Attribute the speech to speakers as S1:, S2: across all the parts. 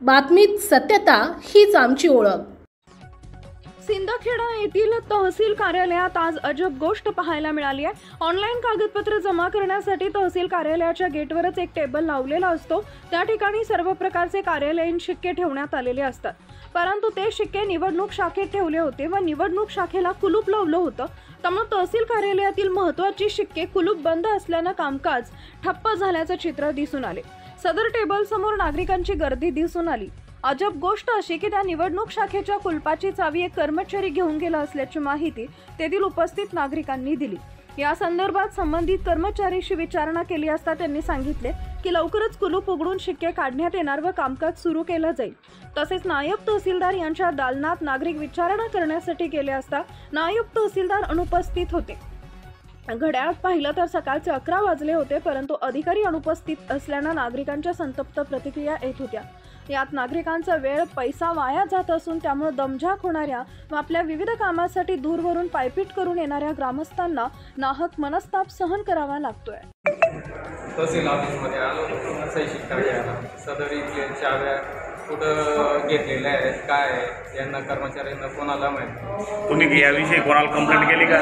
S1: बातमीत सत्यता हीच आमची ओळख।
S2: सिंदखेडा येथील तहसील कार्यालयात आज अजब गोष्ट पाहायला मिळाली आहे। ऑनलाईन कागदपत्र जमा करण्यासाठी तहसील कार्यालयाच्या गेटवरच एक टेबल लावलेला असतो। त्या ठिकाणी सर्व प्रकारचे कार्यालयीन शिक्के ठेवण्यात आलेले असतात, परंतु ते शिक्के निवडणूक शाखेत ठेवले होते व निवडणूक शाखेला कुलूप लावलं होतं। त्यामुळे तहसील कार्यालयातील महत्त्वाची शिक्के कुलूप बंद असल्याने कामकाज ठप्प झाल्याचं चित्र दिसून आले। सदर टेबल समोर नागरिकांची गर्दी दिसून आली। अजब गोष्ट अशी की त्या निवडणूक शाखेच्या कुलपाची चावी एक कर्मचारी घेऊन गेला असल्याची माहिती तेथील उपस्थित नागरिकांनी दिली। या संदर्भात संबंधित कर्मचाऱ्याशी विचारणा केली असता त्यांनी सांगितले की लवकरच कुलूप उघडून शिक्के काढण्यात येणार व कामकाज सुरू केलं जाईल। तसेच नायब तहसीलदार यांच्या दालनात नागरिक विचारणा करण्यासाठी गेले असता नायब तहसीलदार अनुपस्थित होते। घड्याळात पाहिलं तर सकाळचे 11 वाजले होते, परंतु अधिकारी अनुपस्थित असल्याने नागरिकांच्या संतप्त प्रतिक्रिया येत होत्या। यात नागरिकांचा वेळ पैसा वाया जात असून त्यामुळे दमछाक होणाऱ्या व आपल्या विविध कामासाठी दूरवरून पायपीट करून येणाऱ्या ग्रामस्थांना नाहक मनस्ताप सहन करावा लागतोय।
S3: तहसील ऑफिसमध्ये आलो, सही शिक्का घ्यायला सदर इथले चाव्या कुठं घेतलेल्या आहेत, काय यांना कर्मचाऱ्यांना कोणाला माहिती।
S4: तुम्ही याविषयी कोणाला कंप्लेंट केली का?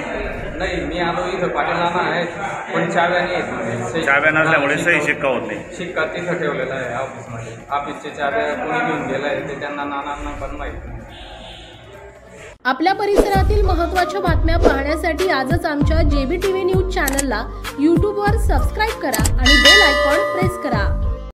S3: नाही, मी आलो इथं पाटील नाना आहेत पण चाव्या नाही आहेत।
S4: चाव्या नसल्यामुळे सही शिक्का होत नाही।
S3: शिक्का तिथं ठेवलेला आहे ऑफिसमध्ये। ऑफिसचे चाव्या कोणी घेऊन गेला आहे ते त्यांना नानांना पण माहिती नाही।
S1: आपल्या परिसरातील महत्त्वाच्या बातम्या पाहण्यासाठी आजच आमच्या JBTV न्यूज चॅनलला YouTube वर सबस्क्राइब करा आणि बेल आयकॉन प्रेस करा।